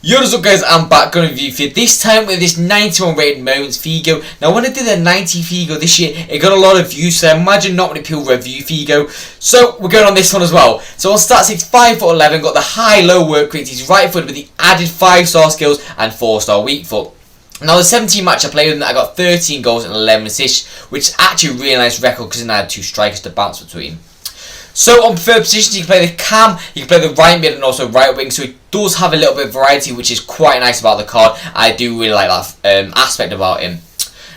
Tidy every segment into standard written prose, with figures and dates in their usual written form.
Yo, what's up guys, I'm back on a review for you, this time with this 91 rated moments Figo. Now when I did the 90 Figo this year, it got a lot of views, so I imagine not many people review Figo. So we're going on this one as well. So on stats, he's 5'11", got the high-low work rate, he's right footed with the added 5-star skills and 4-star weak foot. Now the 17 match I played with him, I got 13 goals and 11 assists, which is actually a really nice record because I had 2 strikers to bounce between. So on preferred positions, you can play the cam, you can play the right mid and also right wing, so it does have a little bit of variety, which is quite nice about the card. I do really like that aspect about him.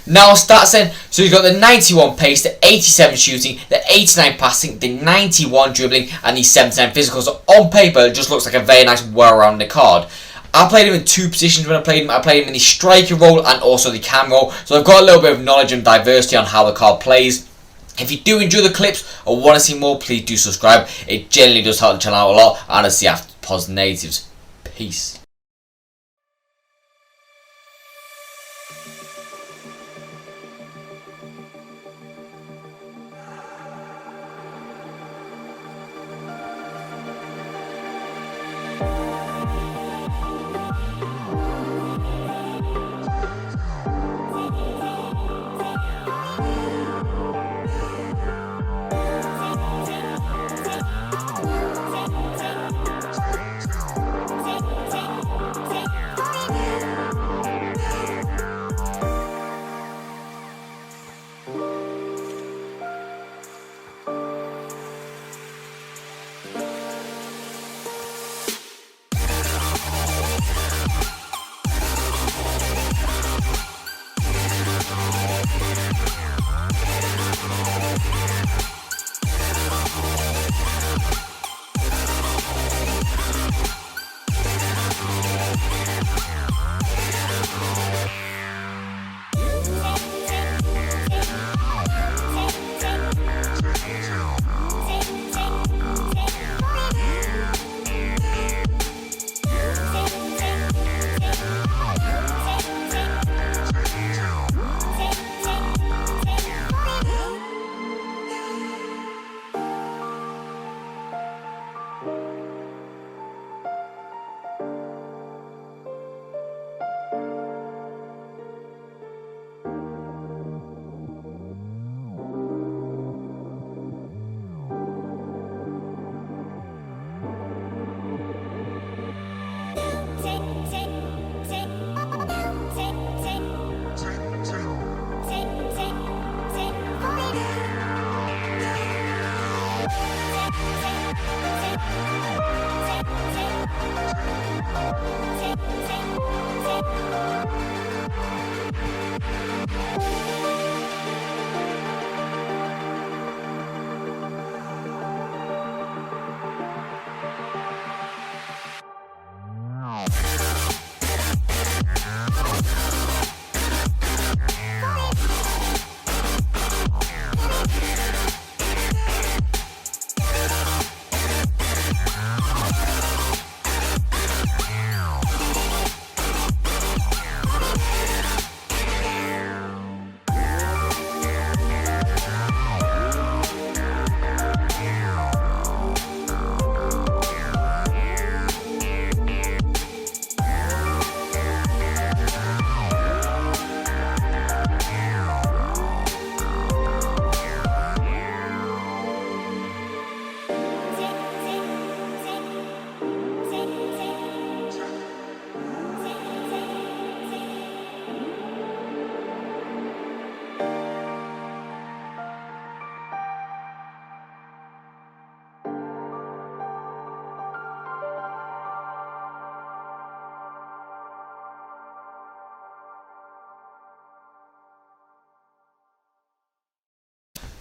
Now stats then, so you've got the 91 pace, the 87 shooting, the 89 passing, the 91 dribbling and the 79 physical. So on paper it just looks like a very nice well-rounded card. I played him in 2 positions when I played him. I played him in the striker role and also the cam role, so I've got a little bit of knowledge and diversity on how the card plays. If you do enjoy the clips or want to see more, please do subscribe. It generally does help the channel out a lot, and I see after positive negatives. Peace.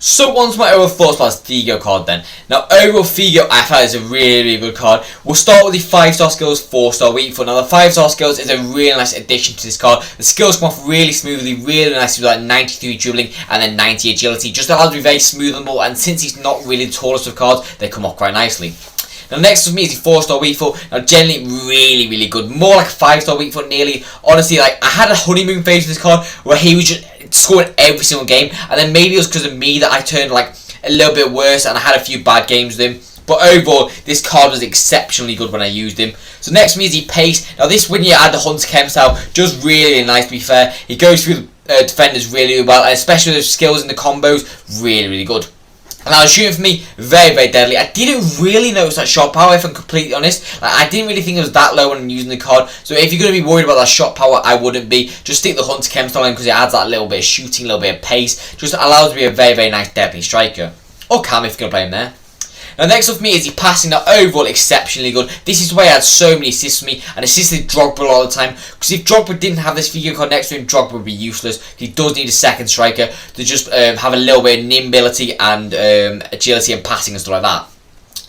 So on to my overall thoughts about this Figo card then. Now overall Figo I thought is a really good card. We'll start with the 5-star skills, 4-star weak foot. Now the 5-star skills is a really nice addition to this card. The skills come off really smoothly, really nice with like 93 dribbling and then 90 agility. Just allows to be very smooth on the ball, and since he's not really the tallest of cards, they come off quite nicely. Now next with me is the 4-star weak foot. Now generally really good. More like a 5-star weak foot nearly. Honestly, like I had a honeymoon phase with this card where he was just scoring every single game, and then maybe it was because of me that I turned like a little bit worse and I had a few bad games with him. But overall, this card was exceptionally good when I used him. So next for me is the pace. Now this, when you add the Hunter Chem style, does really nice to be fair. He goes through the defenders really well, and especially with skills in the combos, really good. Now shooting for me, very deadly. I didn't really notice that shot power, if I'm completely honest. I didn't really think it was that low when I'm using the card. So if you're going to be worried about that shot power, I wouldn't be. Just stick the Hunter Chem style in because it adds that little bit of shooting, a little bit of pace. Just allows to be a very nice deadly striker. Or Cam if you're going to play him there. Now next up for me is the passing. Now overall exceptionally good. This is why he had so many assists for me and assisted Drogba all the time. Because if Drogba didn't have this Figo card next to him, Drogba would be useless. He does need a second striker to just have a little bit of nimbility and agility and passing and stuff like that.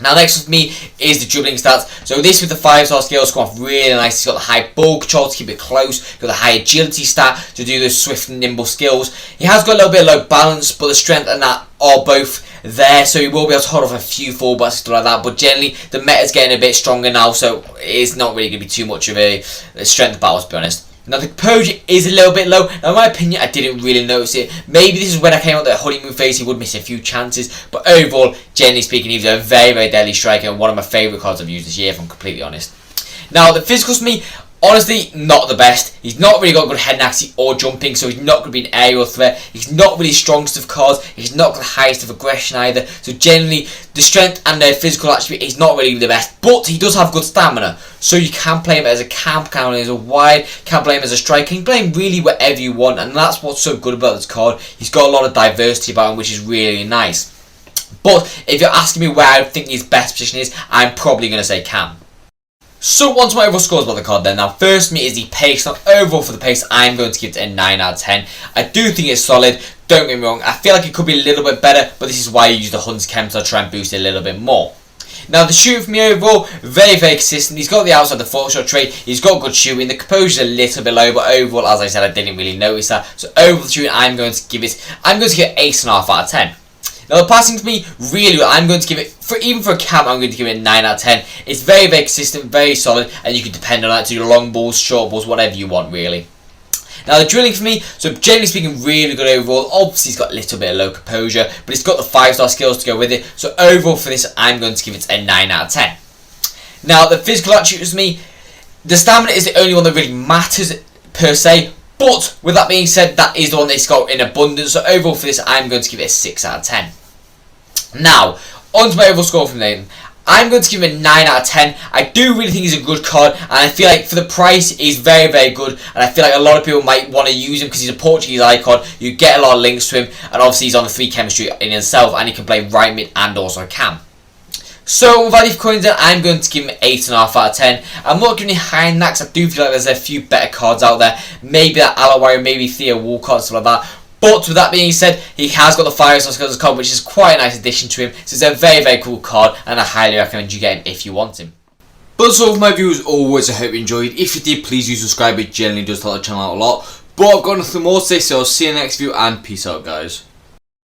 Now next up for me is the dribbling stats. So this with the 5-star skills come off really nice. He's got the high ball control to keep it close. He's got the high agility stat to do the swift and nimble skills. He has got a little bit of low balance, but the strength and that are both there, so he will be able to hold off a few fullbacks and stuff like that. But generally the meta's getting a bit stronger now, so it's not really going to be too much of a strength battle, to be honest. Now the composure is a little bit low. Now in my opinion, I didn't really notice it. Maybe this is when I came out that honeymoon phase, he would miss a few chances. But overall, generally speaking, he's a very deadly striker and one of my favourite cards I've used this year, if I'm completely honest. Now the physicals for me, honestly, not the best. He's not really got good head accuracy or jumping, so he's not going to be an aerial threat. He's not really strongest of cards. He's not got the highest of aggression either. So generally, the strength and the physical attribute is not really the best. But he does have good stamina, so you can play him as a camp, can play him as a wide, can play him as a striker. You can play him really wherever you want, and that's what's so good about this card. He's got a lot of diversity about him, which is really nice. But if you're asking me where I think his best position is, I'm probably going to say cam. So on to my overall scores about the card then. Now first for me is the pace. Now overall for the pace, I'm going to give it a 9 out of 10. I do think it's solid, don't get me wrong. I feel like it could be a little bit better, but this is why I use the Hunter Chem to try and boost it a little bit more. Now the shooting for me overall, very consistent. He's got the outside the 4-shot trait, he's got good shooting. The composure's a little bit low, but overall, as I said, I didn't really notice that. So overall the shooting, I'm going to give it 8.5 out of 10. Now the passing for me, really well. I'm going to give it, even for a cam, I'm going to give it a 9 out of 10. It's very consistent, very solid, and you can depend on that to do long balls, short balls, whatever you want really. Now the drilling for me, so generally speaking, really good overall. Obviously he's got a little bit of low composure, but he's got the 5-star skills to go with it. So overall for this, I'm going to give it a 9 out of 10. Now the physical attributes for me, the stamina is the only one that really matters per se. But with that being said, that is the one that's got in abundance. So overall for this, I'm going to give it a 6 out of 10. Now, on to my overall score from Nathan. I'm going to give him a 9 out of 10. I do really think he's a good card, and I feel like for the price, he's very good. And I feel like a lot of people might want to use him because he's a Portuguese icon. You get a lot of links to him, and obviously he's on the free chemistry in himself, and he can play right mid and also cam. So, with value for coins then, I'm going to give him 8.5 out of 10. I'm not giving him high in that because I do feel like there's a few better cards out there. Maybe that Alawire, maybe Theo Walcott, stuff like that. But with that being said, he has got the 5-star skills card, which is quite a nice addition to him. So it's a very cool card, and I highly recommend you get him if you want him. But that's all for my views. Always, I hope you enjoyed. If you did, please do subscribe. It generally does help the channel out a lot. But I've got nothing more to say, so I'll see you in the next video, and peace out, guys.